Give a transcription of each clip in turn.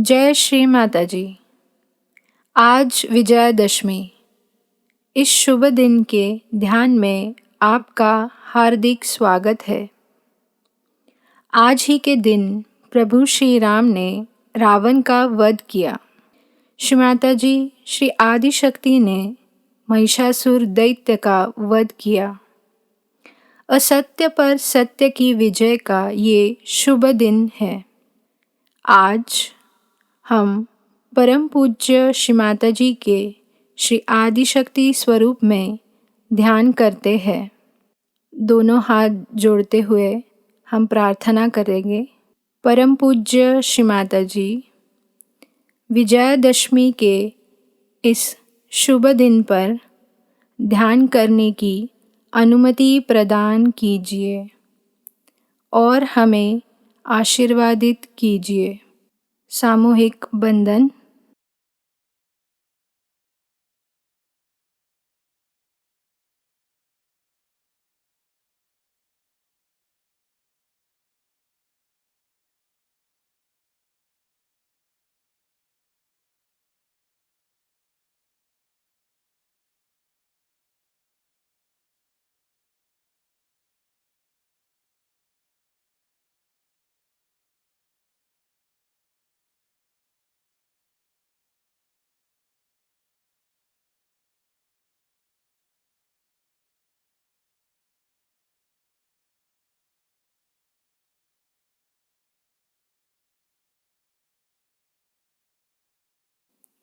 जय श्री माताजी। आज विजयादशमी। इस शुभ दिन के ध्यान में आपका हार्दिक स्वागत है। आज ही के दिन प्रभु श्री राम ने रावण का वध किया। श्री माताजी श्री आदि शक्ति ने महिषासुर दैत्य का वध किया। असत्य पर सत्य की विजय का ये शुभ दिन है। आज हम परम पूज्य श्री माताजी के श्री आदि शक्ति स्वरूप में ध्यान करते हैं। दोनों हाथ जोड़ते हुए हम प्रार्थना करेंगे। परम पूज्य श्री माताजी, विजयादशमी के इस शुभ दिन पर ध्यान करने की अनुमति प्रदान कीजिए और हमें आशीर्वादित कीजिए। सामूहिक बंधन।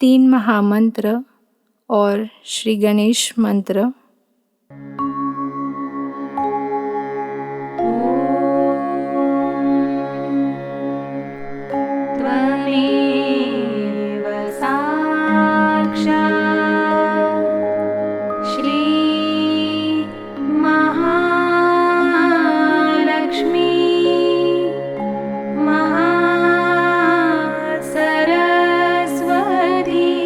तीन महामंत्र और श्री गणेश मंत्र। त्वमेव साक्षात् श्री महालक्ष्मी महासरस्वती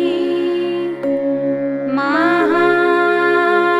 महामाया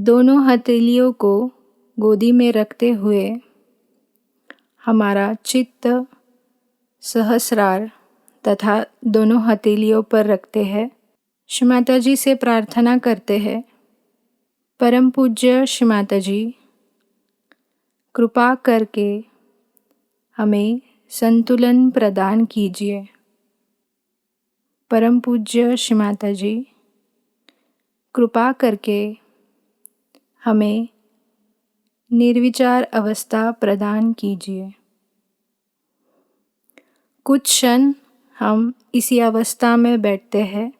दोनों हथेलियों को गोदी में रखते हुए हमारा चित्त सहस्रार तथा दोनों हथेलियों पर रखते हैं। श्री माताजी से प्रार्थना करते हैं, परम पूज्य श्री माताजी, कृपा करके हमें संतुलन प्रदान कीजिए। परम पूज्य श्री माताजी, कृपा करके हमें निर्विचार अवस्था प्रदान कीजिए। कुछ क्षण हम इसी अवस्था में बैठते हैं।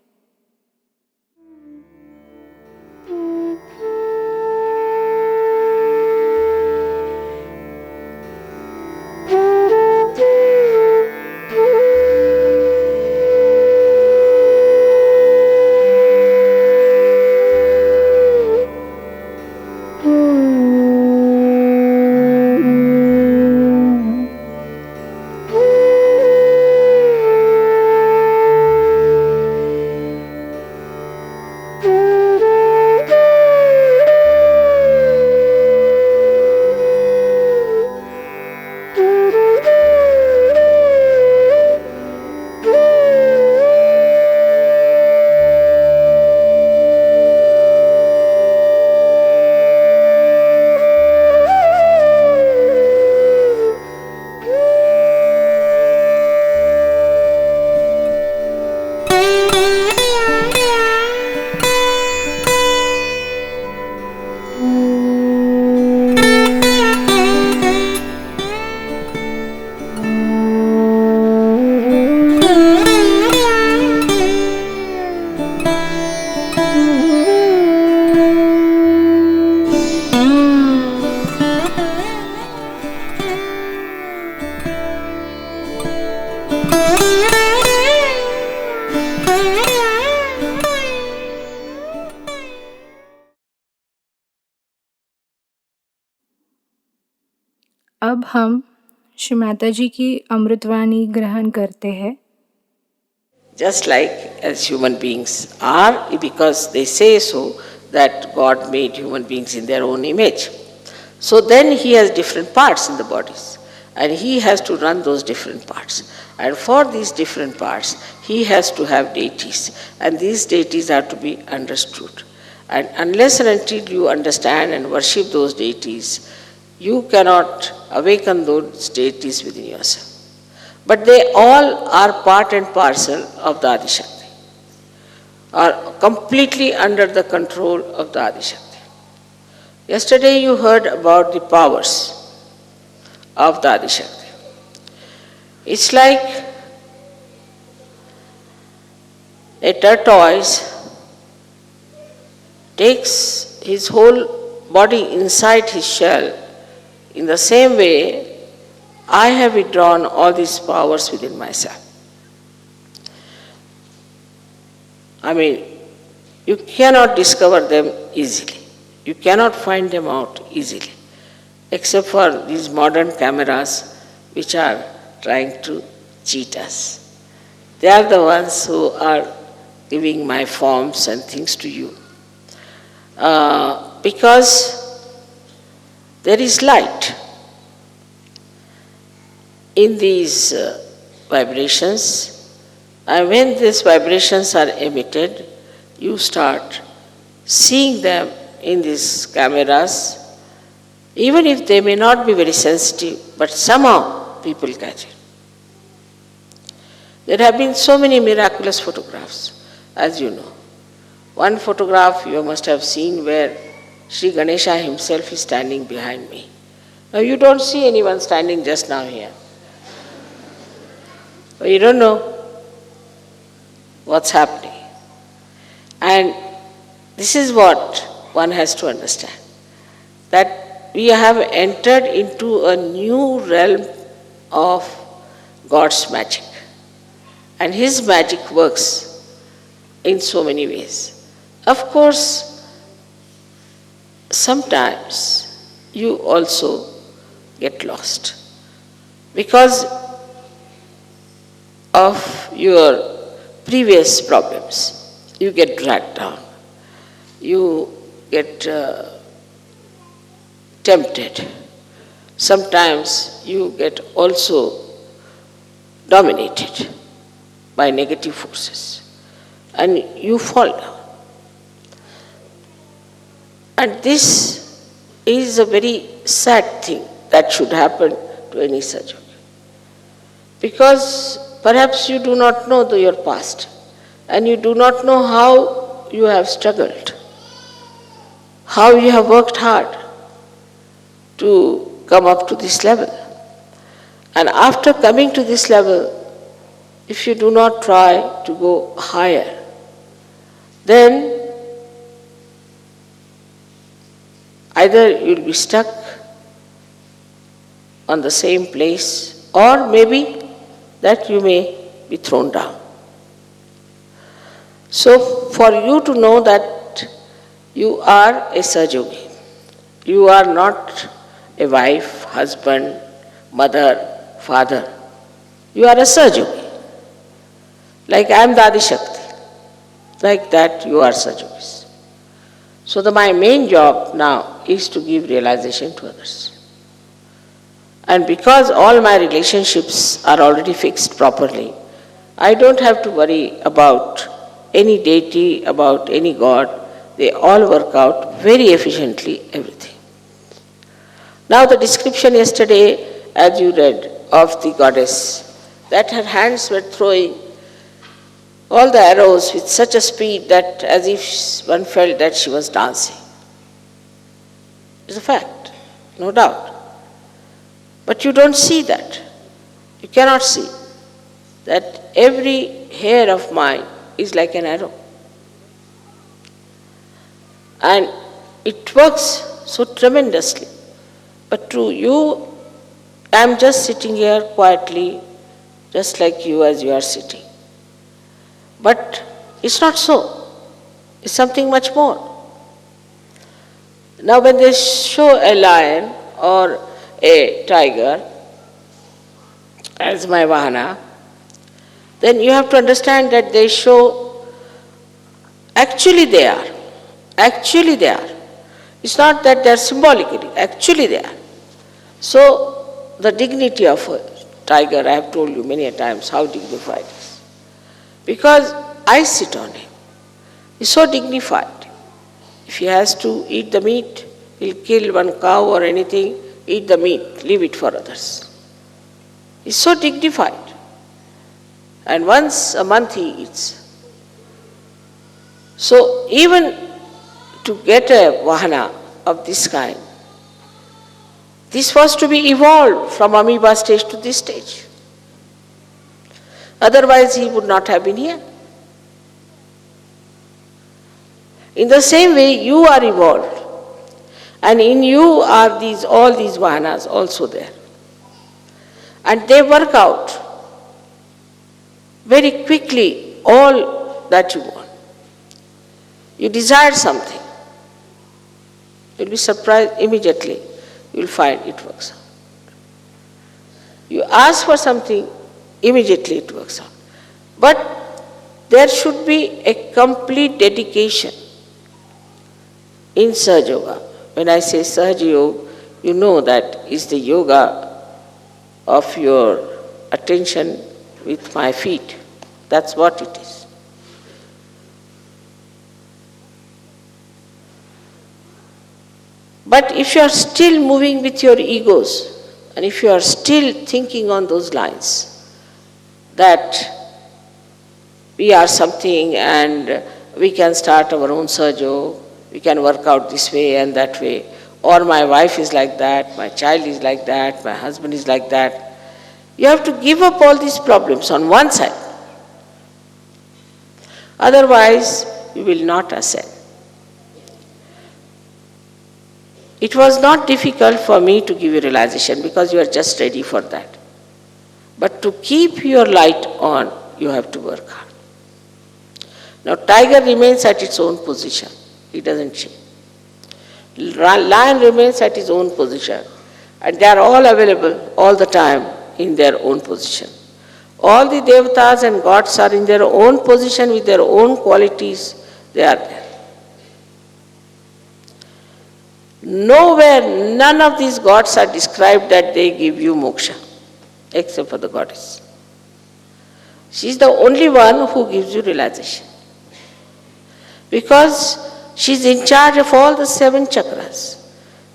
अब हम श्री माताजी की अमृतवाणी ग्रहण करते हैं। Just like as human beings are, because they say so that God made human beings in their own image. So then He has different parts in the bodies, and He has to run those different parts. And for these different parts, He has to have deities, and these deities are to be understood. And unless and until you understand and worship those deities, you cannot awaken those deities within yourself. But they all are part and parcel of the Adishakti, are completely under the control of the Adishakti. Yesterday you heard about the powers of the Adishakti. It's like a tortoise takes his whole body inside his shell. In the same way, I have withdrawn all these powers within myself. I mean, you cannot discover them easily. You cannot find them out easily, except for these modern cameras which are trying to cheat us. They are the ones who are giving my forms and things to you. Because there is light in these vibrations, and when these vibrations are emitted, you start seeing them in these cameras, even if they may not be very sensitive, but somehow people catch it. There have been so many miraculous photographs, as you know. One photograph you must have seen where Shri Ganesha himself is standing behind me. Now you don't see anyone standing just now here. But you don't know what's happening. And this is what one has to understand, that we have entered into a new realm of God's magic. And His magic works in so many ways. Of course, sometimes you also get lost because of your previous problems. You get dragged down. You get tempted. Sometimes you get also dominated by negative forces and you fall down. And this is a very sad thing that should happen to any such yogi. Because perhaps you do not know your past and you do not know how you have struggled, how you have worked hard to come up to this level. And after coming to this level, if you do not try to go higher, then either you will be stuck on the same place, or maybe that you may be thrown down. So for you to know that you are a Sahajayogi, you are not a wife, husband, mother, father, you are a Sahajayogi. Like I am the Adi Shakti, like that you are Sahajayogis. So my main job now is to give realization to others. And because all my relationships are already fixed properly, I don't have to worry about any deity, about any god. They all work out very efficiently, everything. Now the description yesterday, as you read, of the goddess, that her hands were throwing all the arrows with such a speed that as if one felt that she was dancing. It's a fact, no doubt. But you don't see that. You cannot see that every hair of mine is like an arrow. And it works so tremendously. But to you, I am just sitting here quietly, just like you as you are sitting. But it's not so. It's something much more. Now when they show a lion or a tiger as my vahana, then you have to understand that they show, actually they are. Actually they are. It's not that they are symbolically, actually they are. So the dignity of a tiger, I have told you many a times how dignified it is. Because I sit on him. He's so dignified. If he has to eat the meat, he'll kill one cow or anything, eat the meat, leave it for others. He's so dignified. And once a month he eats. So even to get a vahana of this kind, this was to be evolved from amoeba stage to this stage. Otherwise he would not have been here. In the same way, you are evolved. And in you are all these vahanas also there. And they work out very quickly all that you want. You desire something. You'll be surprised immediately. You'll find it works out. You ask for something, immediately it works out. But there should be a complete dedication in Sahajayoga. When I say Sahajayoga, you know that is the yoga of your attention with my feet. That's what it is. But if you are still moving with your egos, and if you are still thinking on those lines, that we are something and we can start our own Sahajayoga, we can work out this way and that way, or my wife is like that, my child is like that, my husband is like that. You have to give up all these problems on one side. Otherwise, you will not ascend. It was not difficult for me to give you realization because you are just ready for that. But to keep your light on, you have to work hard. Now, tiger remains at its own position. It doesn't change. Lion remains at his own position. And they are all available all the time in their own position. All the devatas and gods are in their own position with their own qualities. They are there. Nowhere, none of these gods are described that they give you moksha, except for the goddess. She is the only one who gives you realization. Because she is in charge of all the 7 chakras.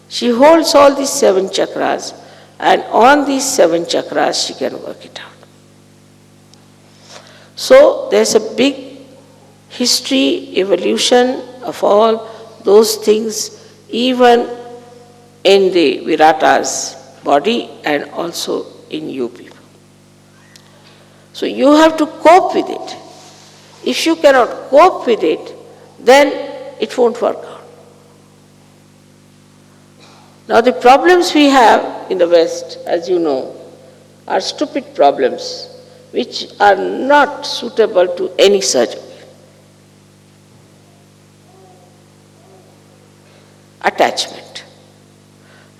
She holds all these 7 chakras, and on these 7 chakras she can work it out. So there's a big history, evolution of all those things, even in the Virata's body and also in you people. So you have to cope with it. If you cannot cope with it, then it won't work out. Now the problems we have in the West, as you know, are stupid problems which are not suitable to any surgery. Attachment.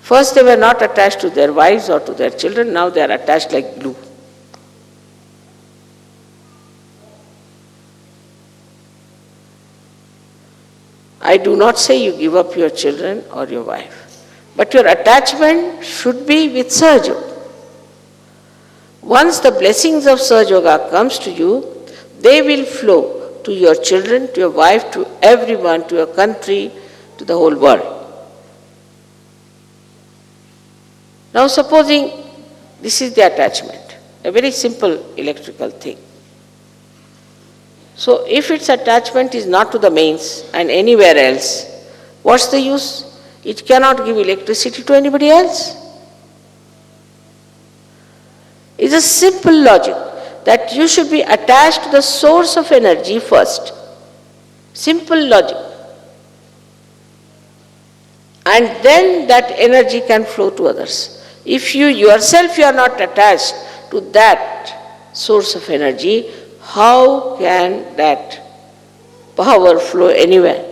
First they were not attached to their wives or to their children, now they are attached like glue. I do not say you give up your children or your wife, but your attachment should be with Sahajayoga. Once the blessings of Sahajayoga comes to you, they will flow to your children, to your wife, to everyone, to your country, to the whole world. Now supposing this is the attachment, a very simple electrical thing. So if its attachment is not to the mains and anywhere else, what's the use? It cannot give electricity to anybody else. It's a simple logic that you should be attached to the source of energy first. Simple logic. And then that energy can flow to others. If you yourself are not attached to that source of energy, how can that power flow anywhere?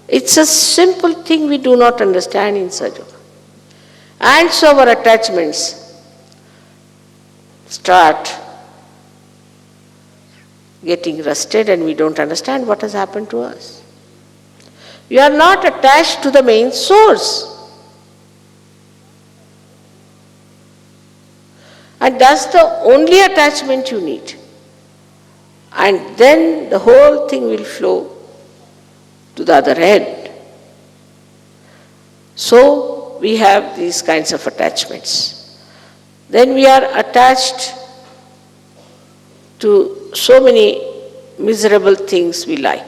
It's a simple thing we do not understand in Sahajayoga. And so our attachments start getting rusted and we don't understand what has happened to us. We are not attached to the main source. And that's the only attachment you need. And then the whole thing will flow to the other end. So we have these kinds of attachments. Then we are attached to so many miserable things we like,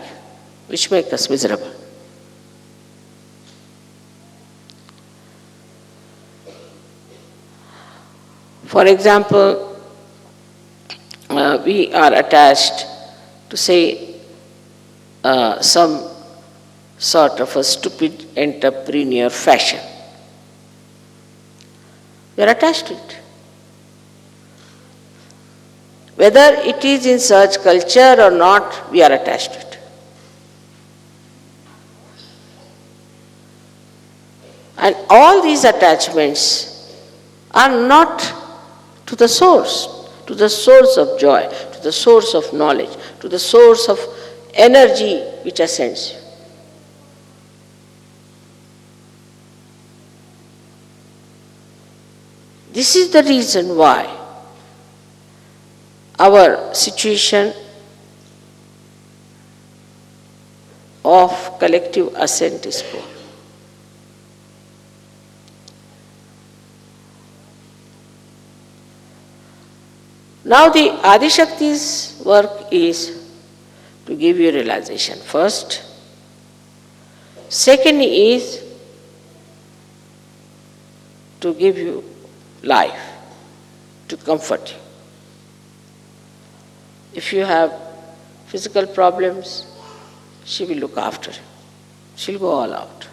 which make us miserable. For example, we are attached to say some sort of a stupid entrepreneur fashion. We are attached to it. Whether it is in such culture or not, we are attached to it. And all these attachments are not to the source of joy, to the source of knowledge, to the source of energy which ascends you. This is the reason why our situation of collective ascent is poor. Now the Adishakti's work is to give you realization first. Second is to give you life, to comfort you. If you have physical problems, she will look after you. She'll go all out.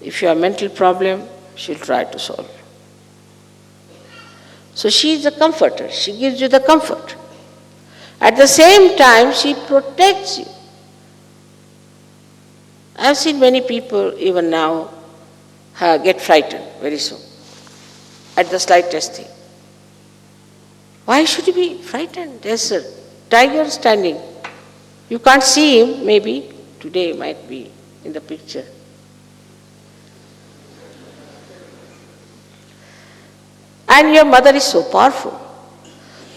If you have mental problem, she'll try to solve it. So she is a comforter. She gives you the comfort. At the same time, she protects you. I have seen many people, even now, get frightened very soon at the slightest thing. Why should you be frightened? There's a tiger standing. You can't see him, maybe today might be in the picture. And your mother is so powerful.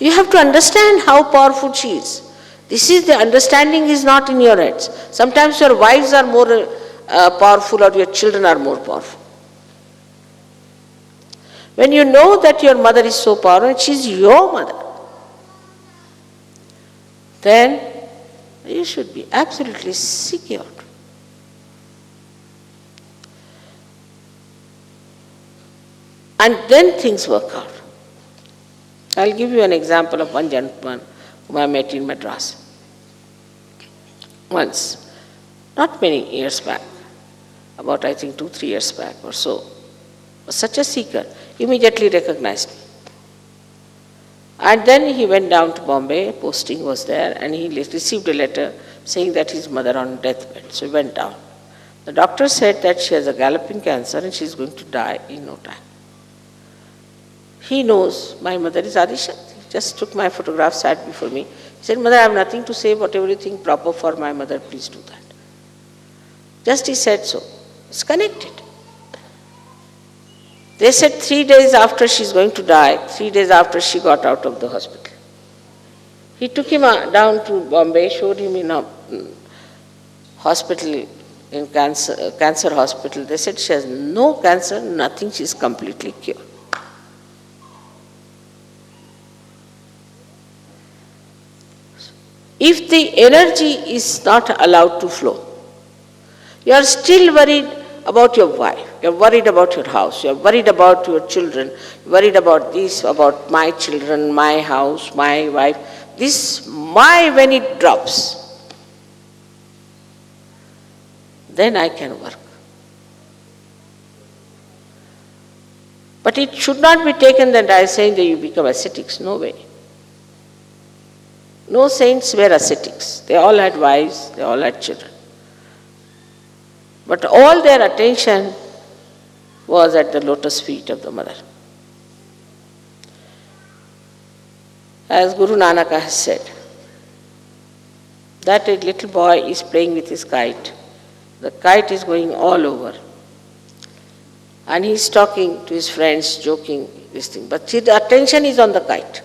You have to understand how powerful she is. This is the understanding is not in your heads. Sometimes your wives are more powerful or your children are more powerful. When you know that your mother is so powerful and she is your mother, then you should be absolutely secure. And then things work out. I'll give you an example of one gentleman whom I met in Madras once, not many years back, about I think 2-3 years back or so. Was such a seeker, immediately recognized me. And then he went down to Bombay, posting was there, and he received a letter saying that his mother on deathbed. So he went down. The doctor said that she has a galloping cancer and she is going to die in no time. He knows my mother is Adishakti. He just took my photograph, sat before me. He said, Mother, I have nothing to say, whatever you think proper for my mother, please do that. Just he said so. It's connected. They said 3 days after she is going to die, 3 days after she got out of the hospital. He took him down to Bombay, showed him in a hospital, in cancer hospital. They said she has no cancer, nothing, she is completely cured. If the energy is not allowed to flow, you are still worried about your wife, you are worried about your house, you are worried about your children, you are worried about this, about my children, my house, my wife. This my, when it drops, then I can work. But it should not be taken that I am saying that you become ascetics. No way. No saints were ascetics. They all had wives, they all had children. But all their attention was at the lotus feet of the mother. As Guru Nanak has said, that a little boy is playing with his kite. The kite is going all over. And he is talking to his friends, joking, this thing. But the attention is on the kite.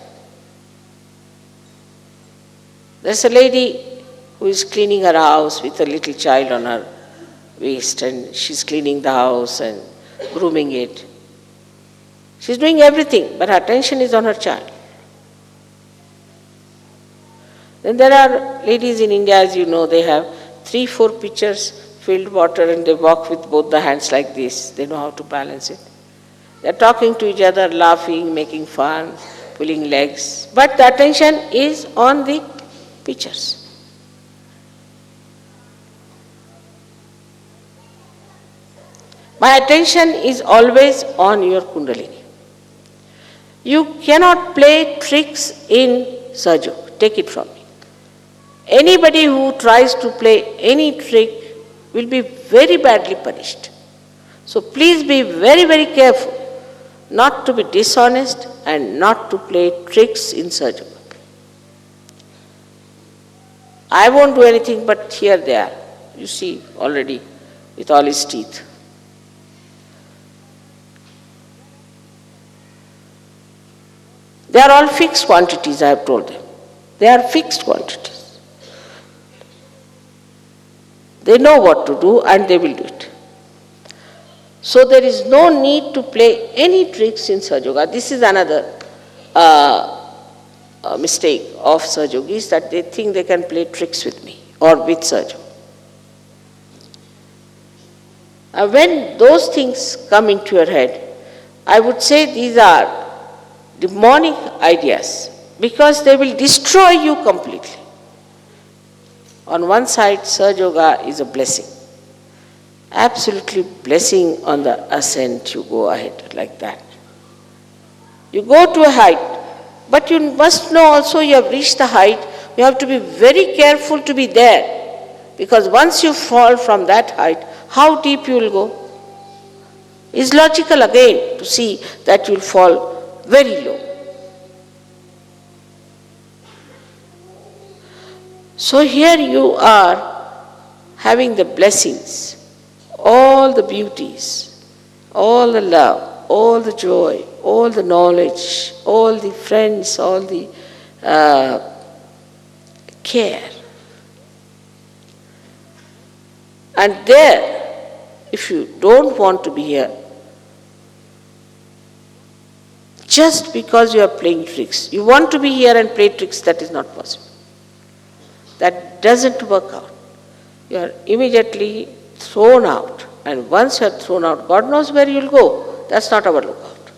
There's a lady who is cleaning her house with a little child on her waist, and she's cleaning the house and grooming it. She's doing everything, but her attention is on her child. Then there are ladies in India, as you know, they have 3-4 pitchers filled water and they walk with both the hands like this. They know how to balance it. They're talking to each other, laughing, making fun, pulling legs. But the attention is on the pitchers. My attention is always on your Kundalini. You cannot play tricks in Sahajayoga. Take it from me. Anybody who tries to play any trick will be very badly punished. So please be very, very careful not to be dishonest and not to play tricks in Sahajayoga. I won't do anything, but here they are. You see already with all his teeth. They are all fixed quantities, I have told them. They are fixed quantities. They know what to do and they will do it. So there is no need to play any tricks in Sahajayoga. This is another mistake of Sahajogis, that they think they can play tricks with me or with Sahajayoga. When those things come into your head, I would say these are demonic ideas, because they will destroy you completely. On one side, Sahajayoga is a blessing. Absolutely blessing on the ascent, you go ahead like that. You go to a height, but you must know also you have reached the height, you have to be very careful to be there, because once you fall from that height, how deep you will go? It's logical again to see that you will fall very low. So here you are having the blessings, all the beauties, all the love, all the joy, all the knowledge, all the friends, all the care. And there, if you don't want to be here, just because you are playing tricks, you want to be here and play tricks, that is not possible. That doesn't work out. You are immediately thrown out. And once you are thrown out, God knows where you will go. That's not our lookout.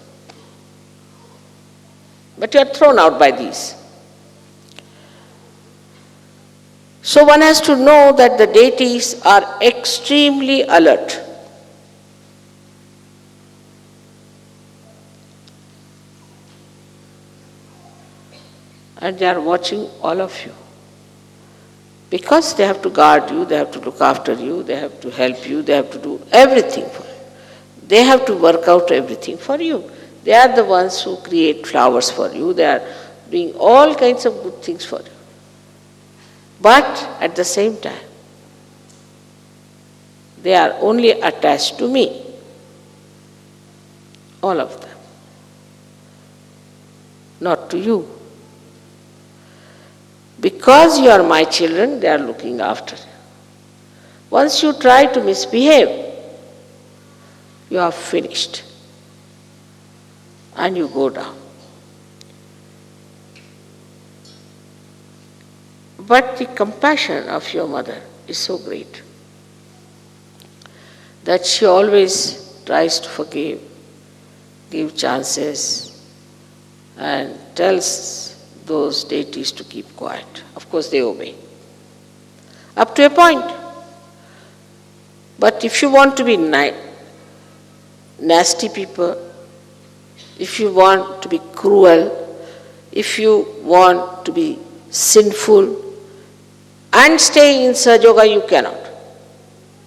But you are thrown out by these. So one has to know that the deities are extremely alert. And they are watching all of you. Because they have to guard you, they have to look after you, they have to help you, they have to do everything for you. They have to work out everything for you. They are the ones who create flowers for you, they are doing all kinds of good things for you. But at the same time, they are only attached to me. All of them. Not to you. Because you are my children, they are looking after you. Once you try to misbehave, you are finished. And you go down. But the compassion of your mother is so great that she always tries to forgive, give chances, and tells those deities to keep quiet. Of course, they obey. Up to a point. But if you want to be nasty people, if you want to be cruel, if you want to be sinful, and stay in Sahajayoga, you cannot.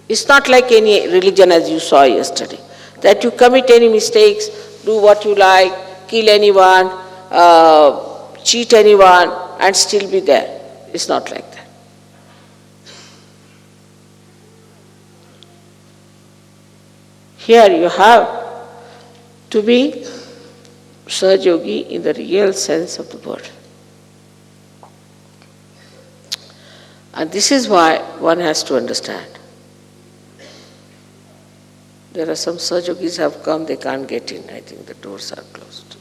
It's not like any religion as you saw yesterday, that you commit any mistakes, do what you like, kill anyone, cheat anyone, and still be there. It's not like that. Here you have to be Sahajayogi in the real sense of the word. And this is why one has to understand. There are some Sahajogis have come, they can't get in. I think the doors are closed.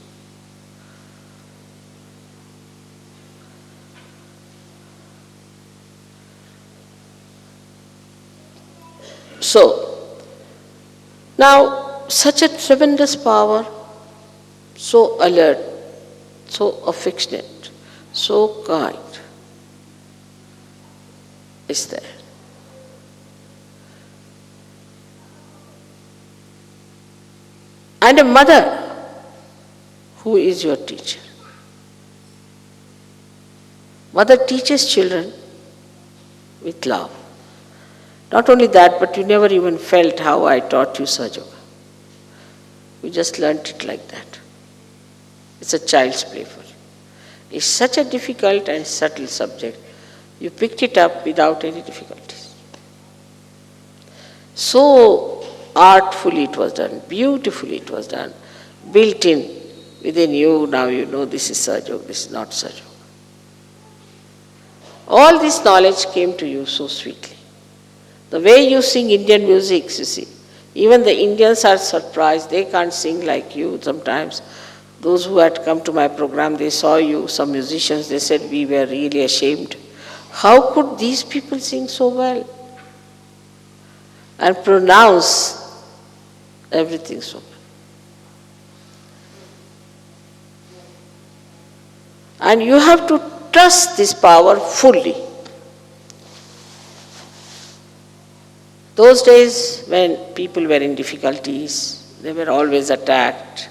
So, now such a tremendous power, so alert, so affectionate, so kind, is there. And a mother who is your teacher. Mother teaches children with love. Not only that, but you never even felt how I taught you Sahajayoga. You just learnt it like that. It's a child's play for you. It's such a difficult and subtle subject. You picked it up without any difficulties. So artfully it was done, beautifully it was done, built in within you. Now you know this is Sahajayoga, this is not Sahajayoga. All this knowledge came to you so sweetly. The way you sing Indian music, you see, even the Indians are surprised. They can't sing like you sometimes. Those who had come to my program, they saw you, some musicians, they said we were really ashamed. How could these people sing so well and pronounce everything so well? And you have to trust this power fully. Those days when people were in difficulties, they were always attacked,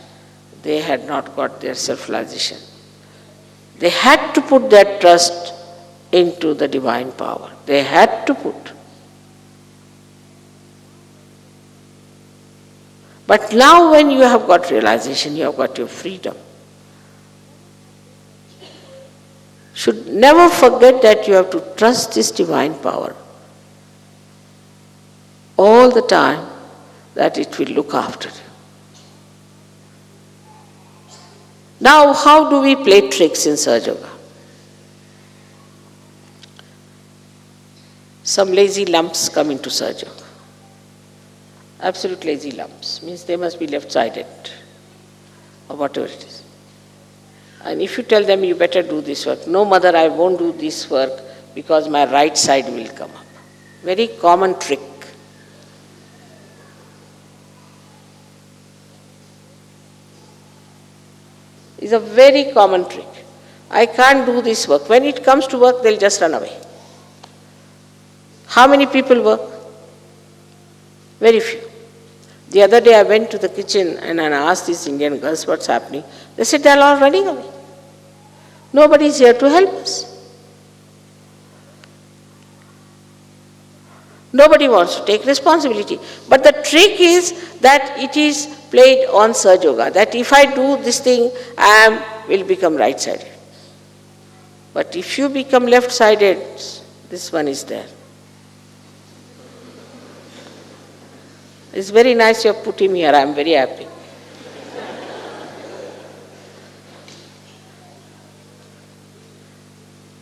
they had not got their self-realization. They had to put their trust into the divine power. They had to put. But now when you have got realization, you have got your freedom. should never forget that you have to trust this divine power all the time, that it will look after you. Now, how do we play tricks in Sahajayoga? Some lazy lumps come into Sahajayoga. Absolute lazy lumps, means they must be left-sided, or whatever it is. And if you tell them, you better do this work, no mother, I won't do this work because my right side will come up. Very common trick. It's a very common trick. I can't do this work. When it comes to work, they'll just run away. How many people work? Very few. The other day I went to the kitchen and I asked these Indian girls what's happening. They said they're all running away. Nobody is here to help us. Nobody wants to take responsibility. But the trick is that it is played on Sahajayoga, that if I do this thing, I will become right-sided. But if you become left-sided, this one is there. It's very nice you have put him here, I am very happy.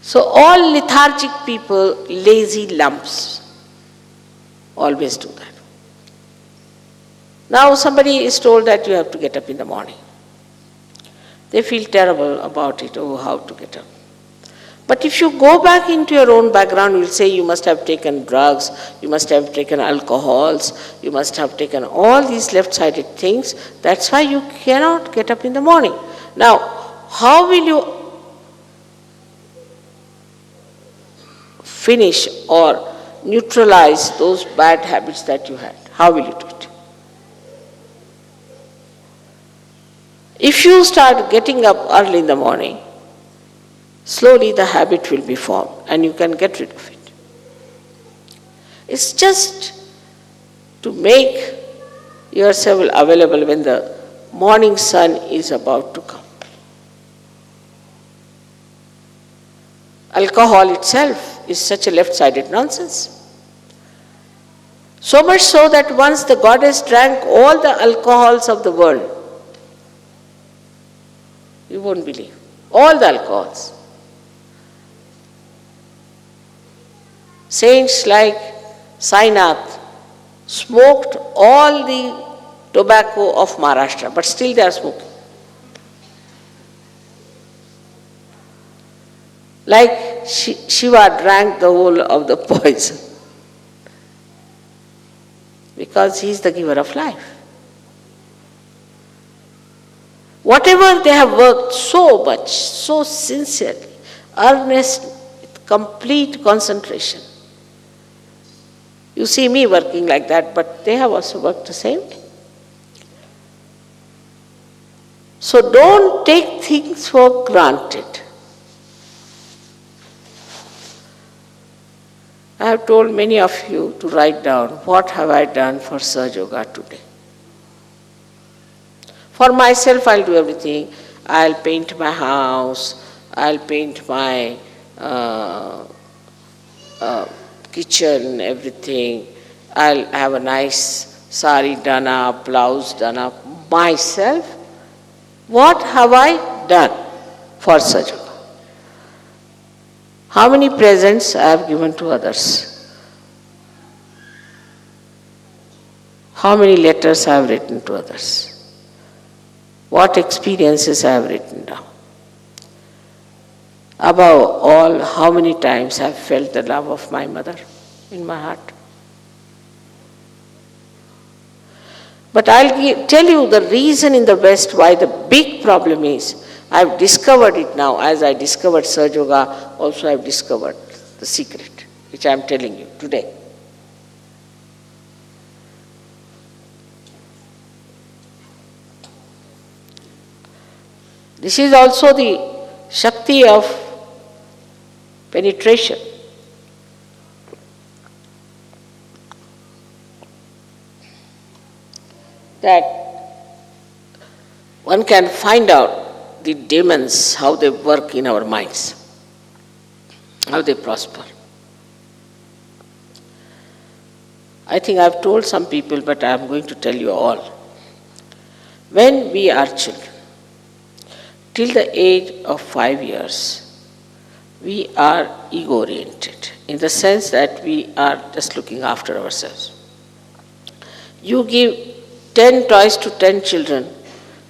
So all lethargic people, lazy lumps, always do that. Now somebody is told that you have to get up in the morning. They feel terrible about it, oh, how to get up. But if you go back into your own background, you will say you must have taken drugs, you must have taken alcohols, you must have taken all these left-sided things. That's why you cannot get up in the morning. Now, how will you finish or neutralize those bad habits that you had? How will you do it? If you start getting up early in the morning, slowly the habit will be formed and you can get rid of it. It's just to make yourself available when the morning sun is about to come. Alcohol itself is such a left-sided nonsense. So much so that once the goddess drank all the alcohols of the world, you won't believe, all the alcohols. Saints like Sainath smoked all the tobacco of Maharashtra, but still they are smoking. Like Shiva drank the whole of the poison, because he is the giver of life. Whatever they have worked so much, so sincerely, earnest, with complete concentration. You see me working like that, but they have also worked the same way. So don't take things for granted. I have told many of you to write down, what have I done for Sahajayoga today? For myself, I'll do everything. I'll paint my house, I'll paint my kitchen, everything. I'll have a nice sari done up, blouse done up. Myself, what have I done for Sahajayoga? How many presents I have given to others? How many letters I have written to others? What experiences I have written down? Above all, how many times I have felt the love of my mother in my heart? But I'll tell you the reason in the West why the big problem is. I've discovered it now. As I discovered Sahajayoga, also I've discovered the secret, which I'm telling you today. This is also the Shakti of penetration. That one can find out the demons, how they work in our minds. how they prosper. I think I've told some people, but I'm going to tell you all. When we are children, till the age of 5 years, we are ego-oriented, in the sense that we are just looking after ourselves. You give 10 toys to 10 children,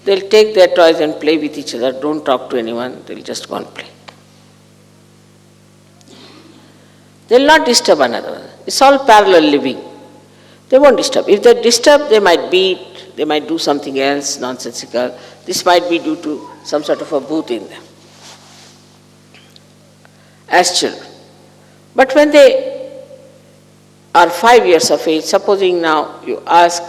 they'll take their toys and play with each other, don't talk to anyone, they'll just go and play. They'll not disturb another one. It's all parallel living. They won't disturb. If they disturb, they might beat, they might do something else nonsensical. This might be due to some sort of a booth in them as children. But when they are 5 years of age, supposing now you ask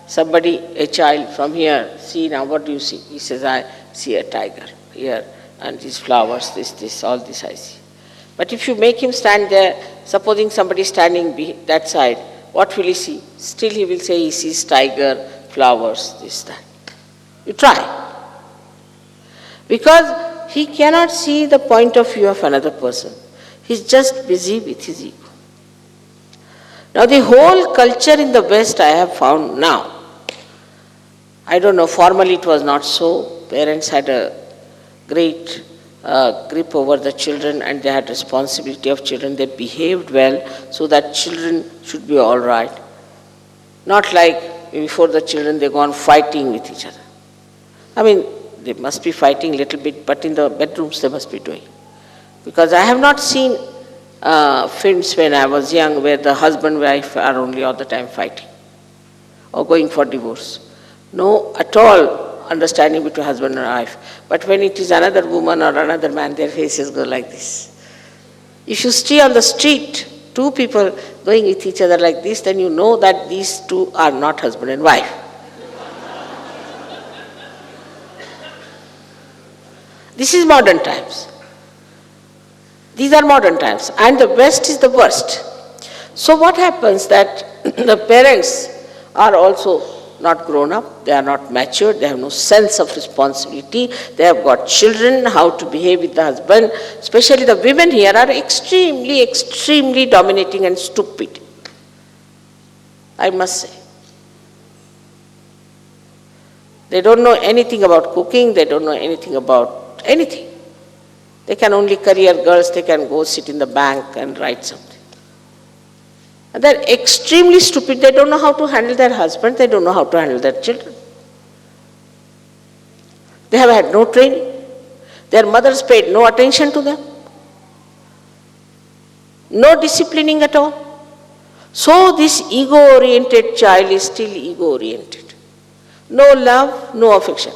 somebody, a child from here, see now what do you see? He says, I see a tiger here and these flowers, this, all this I see. But if you make him stand there, supposing somebody standing that side, what will he see? Still he will say he sees tiger, flowers, this, that. You try. Because he cannot see the point of view of another person. He's just busy with his ego. Now the whole culture in the West I have found now, I don't know, formally it was not so. Parents had a great grip over the children and they had responsibility of children. They behaved well so that children should be all right. Not like before the children they go on fighting with each other. I mean, they must be fighting a little bit, but in the bedrooms they must be doing. Because I have not seen films when I was young where the husband and wife are only all the time fighting or going for divorce. No, at all understanding between husband and wife. But when it is another woman or another man, their faces go like this. If you see on the street, two people going with each other like this, then you know that these two are not husband and wife. This is modern times. These are modern times, and the West is the worst. So what happens that the parents are also not grown up, they are not matured, they have no sense of responsibility, they have got children, how to behave with the husband. Especially the women here are extremely, extremely dominating and stupid, I must say. They don't know anything about cooking, they don't know anything about anything. They can only career girls, they can go sit in the bank and write something. And they're extremely stupid, they don't know how to handle their husband, they don't know how to handle their children. They have had no training. Their mothers paid no attention to them. No disciplining at all. So this ego-oriented child is still ego-oriented. No love, no affection.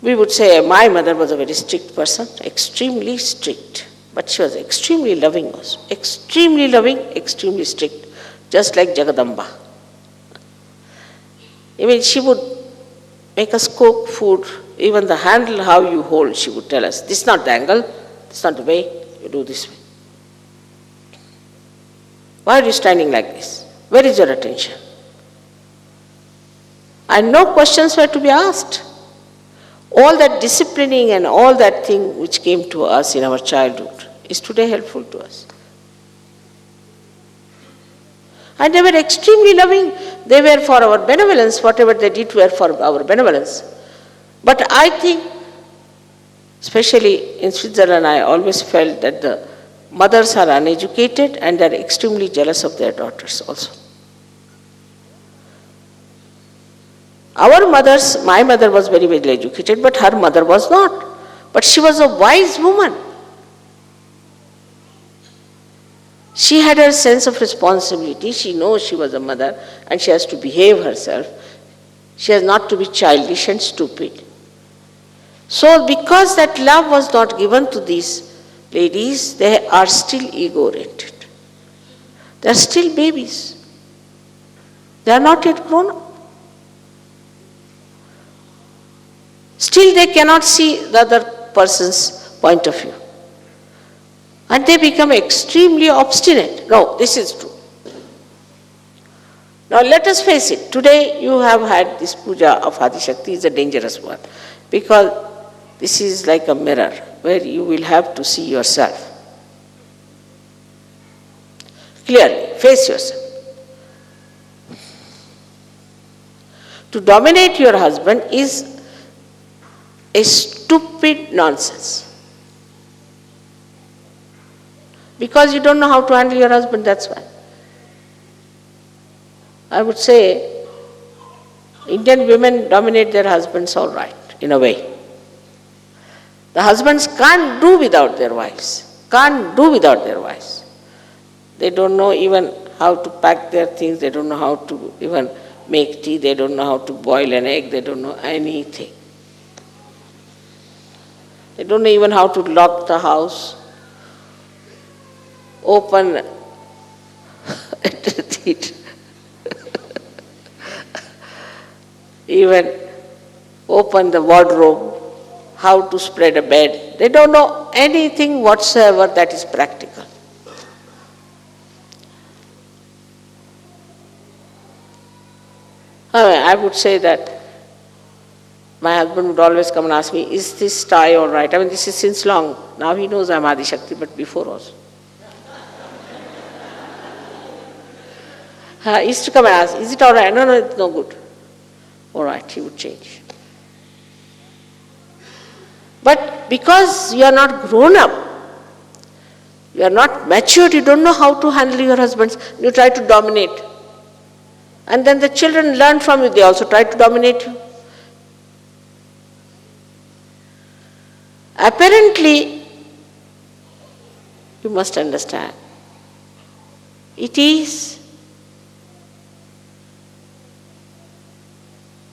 We would say my mother was a very strict person, extremely strict. But she was extremely loving also. Extremely loving, extremely strict. Just like Jagadamba. Even she would make us cook food. Even the handle how you hold, she would tell us, this is not the angle, this is not the way, you do this way. Why are you standing like this? Where is your attention? And no questions were to be asked. All that disciplining and all that thing which came to us in our childhood is today helpful to us. And they were extremely loving. They were for our benevolence. Whatever they did were for our benevolence. But I think, especially in Switzerland, I always felt that the mothers are uneducated and they are extremely jealous of their daughters also. Our mothers, my mother was very well educated, but her mother was not. But she was a wise woman. She had her sense of responsibility. She knows she was a mother and she has to behave herself. She has not to be childish and stupid. So because that love was not given to these ladies, they are still ego-oriented. They are still babies. They are not yet grown up. Still they cannot see the other person's point of view. And they become extremely obstinate. No, this is true. Now let us face it. Today you have had this puja of Adi Shakti is a dangerous one. Because this is like a mirror where you will have to see yourself. clearly, face yourself. To dominate your husband is a stupid nonsense. Because you don't know how to handle your husband, that's why. I would say Indian women dominate their husbands all right, in a way. The husbands can't do without their wives. Can't do without their wives. They don't know even how to pack their things. They don't know how to even make tea. They don't know how to boil an egg. They don't know anything. They don't know even how to lock the house, open even open the wardrobe, how to spread a bed. They don't know anything whatsoever that is practical. I would say that my husband would always come and ask me, is this tie all right? I mean, this is since long. Now he knows I'm Adi Shakti, but before also. He used to come and ask, is it all right? No, it's no good. All right, he would change. But because you are not grown up, you are not matured, you don't know how to handle your husbands, you try to dominate. And then the children learn from you, they also try to dominate you. Apparently, you must understand, it is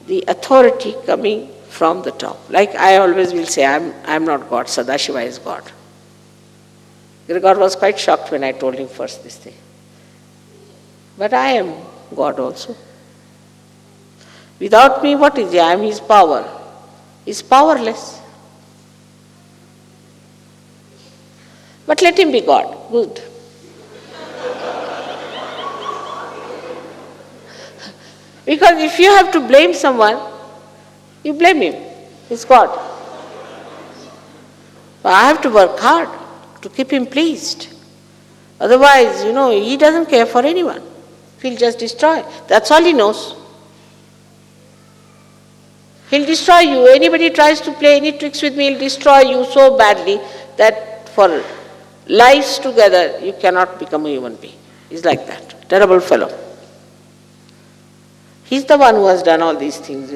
the authority coming from the top. Like I always will say, I'm not God, Sadashiva is God. God was quite shocked when I told him first this thing. But I am God also. Without me, what is he? I am his power. He is powerless. But let him be God. Good. Because if you have to blame someone, you blame him. He's God. But I have to work hard to keep him pleased. Otherwise, he doesn't care for anyone. He'll just destroy. That's all he knows. He'll destroy you. Anybody tries to play any tricks with me, he'll destroy you so badly that for lives together, you cannot become a human being. He's like that. Terrible fellow. He's the one who has done all these things,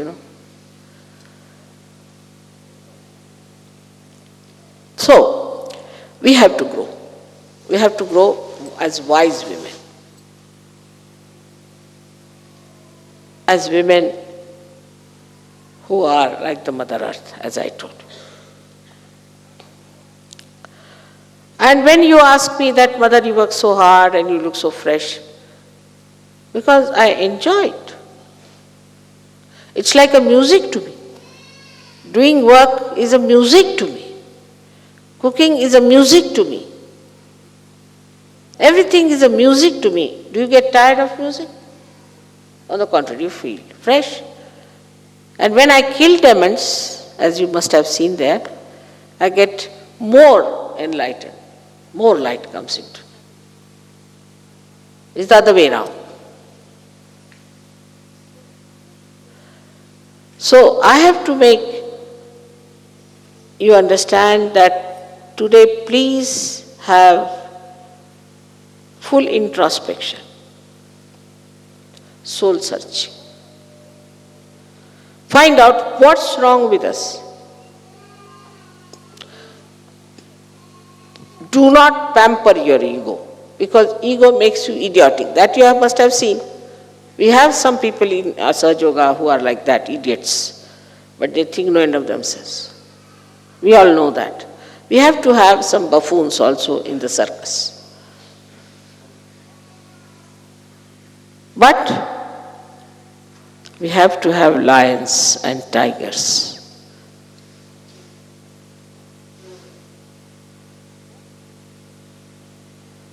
So, we have to grow. We have to grow as wise women. As women who are like the Mother Earth, as I told you. And when you ask me that, Mother, you work so hard and you look so fresh, because I enjoy it. It's like a music to me. Doing work is a music to me. Cooking is a music to me. Everything is a music to me. Do you get tired of music? On the contrary, you feel fresh. And when I kill demons, as you must have seen there, I get more enlightened. More light comes into me. It's the other way around. So I have to make you understand that today please have full introspection, soul searching. Find out what's wrong with us. Do not pamper your ego, because ego makes you idiotic. That you must have seen. We have some people in Sahajayoga who are like that, idiots, but they think no end of themselves. We all know that. We have to have some buffoons also in the circus. But we have to have lions and tigers.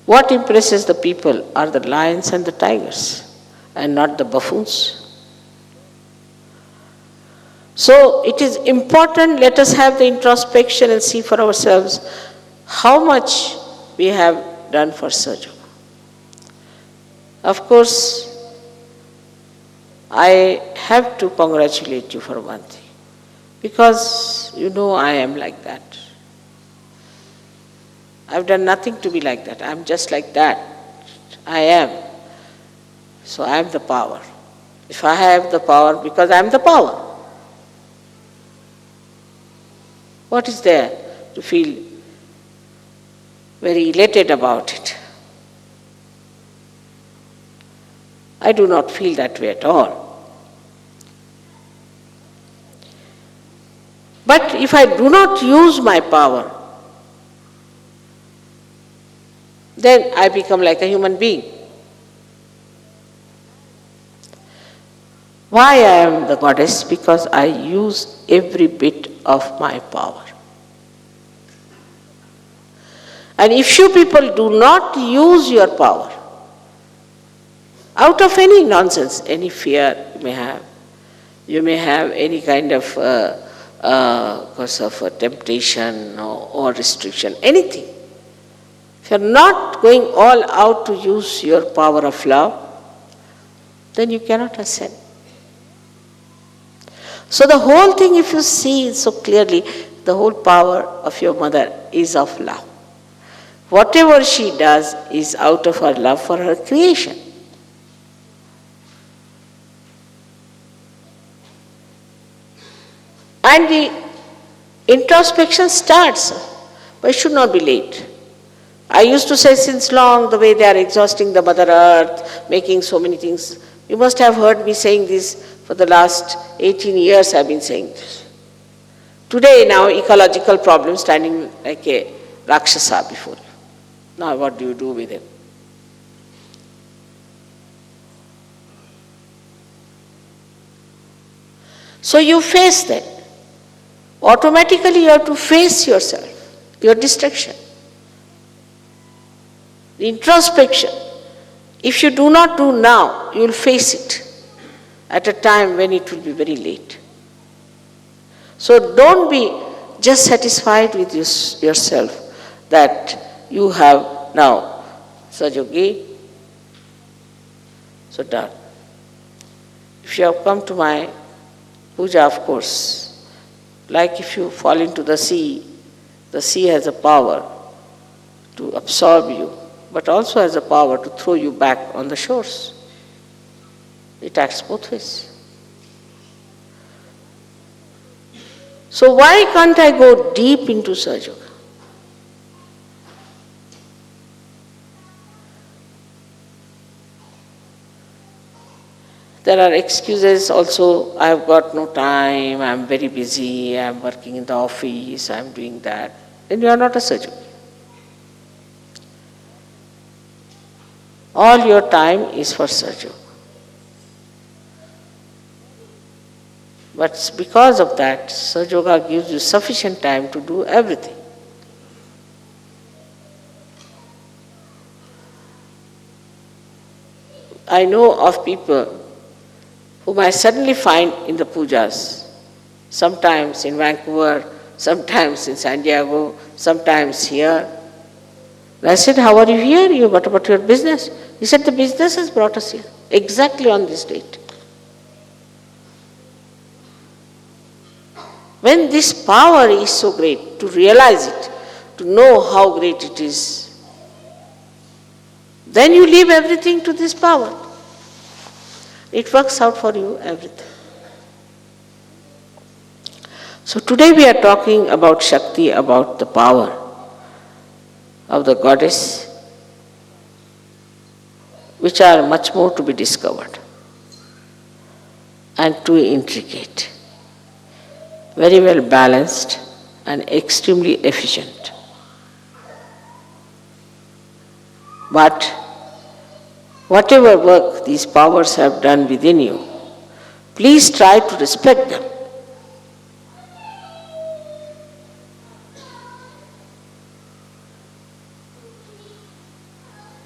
What impresses the people are the lions and the tigers, and not the buffoons. So it is important, let us have the introspection and see for ourselves how much we have done for Sahajayoga. Of course, I have to congratulate you for one thing, because you know I am like that. I've done nothing to be like that. I'm just like that. I am. So I am the power. If I have the power, because I am the power, what is there to feel very elated about it? I do not feel that way at all. But if I do not use my power, then I become like a human being. Why I am the goddess? Because I use every bit of my power. And if you people do not use your power, out of any nonsense, any fear you may have any kind of cause of a temptation or restriction, anything. If you are not going all out to use your power of love, then you cannot ascend. So the whole thing, if you see so clearly, the whole power of your mother is of love. Whatever she does is out of her love for her creation. And the introspection starts, but it should not be late. I used to say since long, the way they are exhausting the Mother Earth, making so many things. You must have heard me saying this for the last 18 years. I've been saying this. Today now, ecological problems standing like a Rakshasa before you. Now what do you do with him? So you face that. Automatically you have to face yourself, your destruction. The introspection. If you do not do now, you will face it at a time when it will be very late. So don't be just satisfied with yourself that you have now Sahajayoga, so done. If you have come to my puja, of course, like if you fall into the sea has a power to absorb you, but also has a power to throw you back on the shores. It acts both ways. So why can't I go deep into Sahajayoga? There are excuses also, I have got no time, I am very busy, I am working in the office, I am doing that. Then you are not a Sahajayogi. All your time is for Sahajayoga. But because of that, Sahajayoga gives you sufficient time to do everything. I know of people whom I suddenly find in the pujas, sometimes in Vancouver, sometimes in San Diego, sometimes here. And I said, how are you here? What about your business? He said, the business has brought us here, exactly on this date. When this power is so great, to realize it, to know how great it is, then you leave everything to this power. It works out for you everything. So today we are talking about Shakti, about the power of the goddess, which are much more to be discovered and too intricate, very well balanced and extremely efficient. But whatever work these powers have done within you, please try to respect them.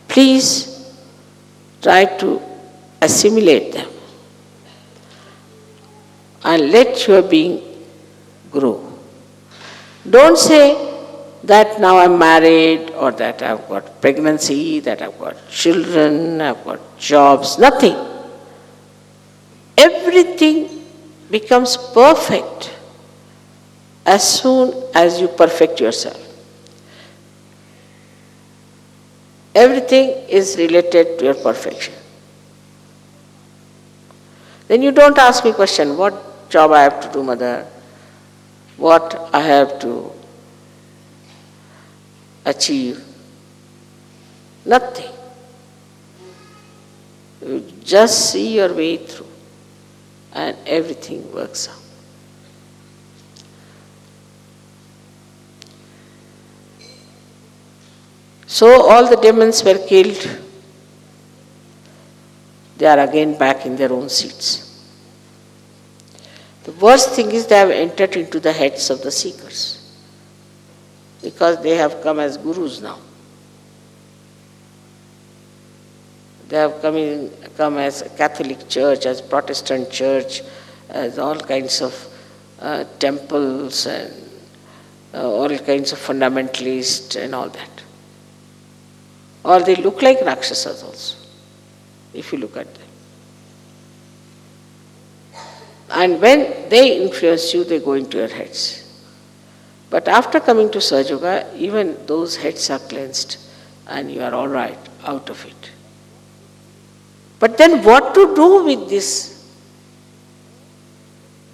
Please try to assimilate them and let your being grow. Don't say, that now I'm married, or that I've got pregnancy, that I've got children, I've got jobs, nothing. Everything becomes perfect as soon as you perfect yourself. Everything is related to your perfection. Then you don't ask me question, what job I have to do, mother, what I have to achieve. Nothing. You just see your way through and everything works out. So all the demons were killed. They are again back in their own seats. The worst thing is they have entered into the heads of the seekers, because they have come as gurus now. They have come as a Catholic Church, as Protestant Church, as all kinds of temples and all kinds of fundamentalists and all that. Or they look like Rakshasas also, if you look at them. And when they influence you, they go into your heads. But after coming to Sahajayoga, even those heads are cleansed and you are all right out of it. But then what to do with this?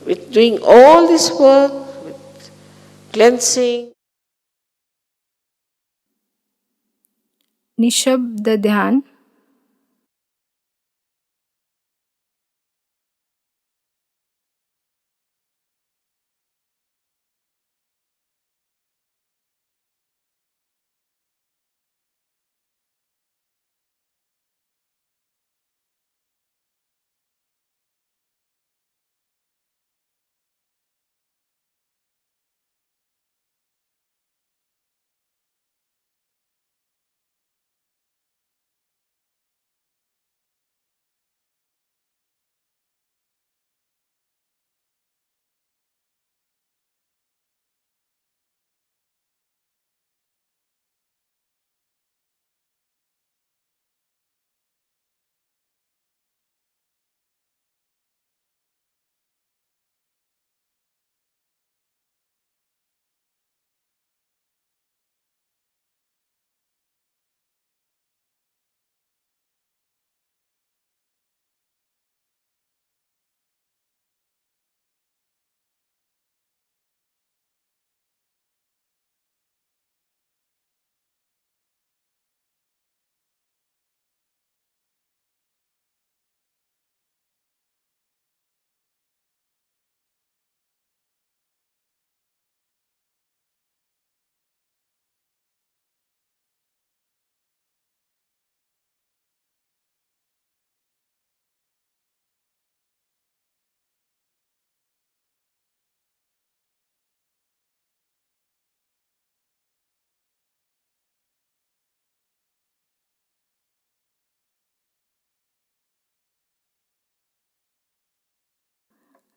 With doing all this work, with cleansing. निशब्द ध्यान.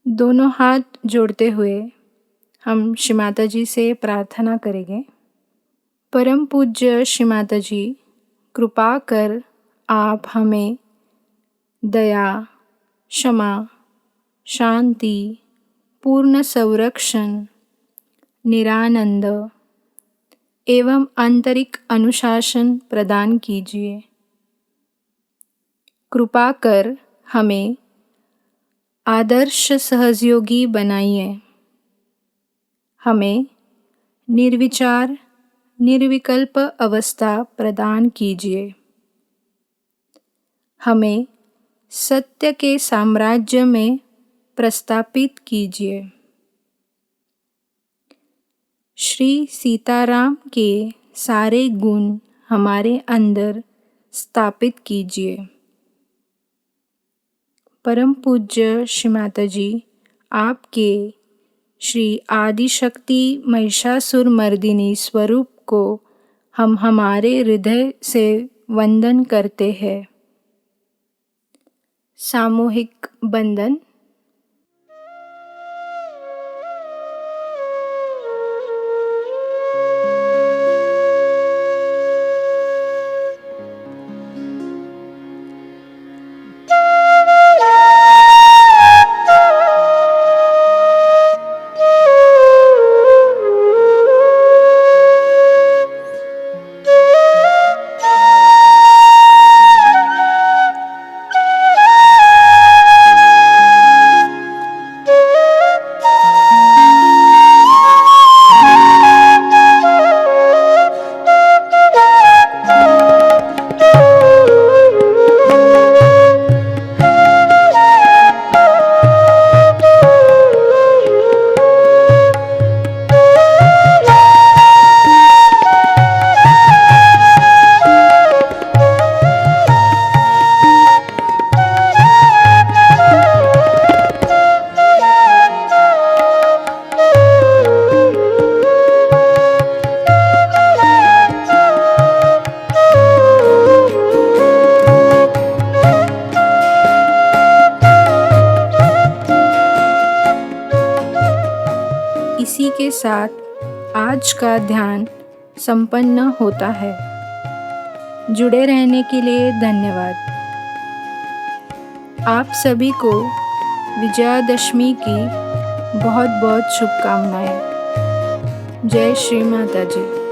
दोनों हाथ जोड़ते हुए हम श्री माताजी से प्रार्थना करेंगे. परम पूज्य श्री माताजी, कृपा कर आप हमें दया, क्षमा, शांति, पूर्ण संरक्षण, निरानंद एवं आंतरिक अनुशासन प्रदान कीजिए. कृपा कर हमें आदर्श सहयोगी बनाइए. हमें निर्विचार, निर्विकल्प अवस्था प्रदान कीजिए. हमें सत्य के साम्राज्य में प्रस्थापित कीजिए. श्री सीताराम के सारे गुण हमारे अंदर स्थापित कीजिए. परम पूज्य श्री माताजी, आपके श्री आदिशक्ति महिषासुर मर्दिनी स्वरूप को हम हमारे हृदय से वंदन करते हैं. सामूहिक बंदन. इसी के साथ आज का ध्यान संपन्न होता है। जुड़े रहने के लिए धन्यवाद। आप सभी को विजयादशमी की बहुत बहुत शुभकामनाएं। जय श्री माताजी।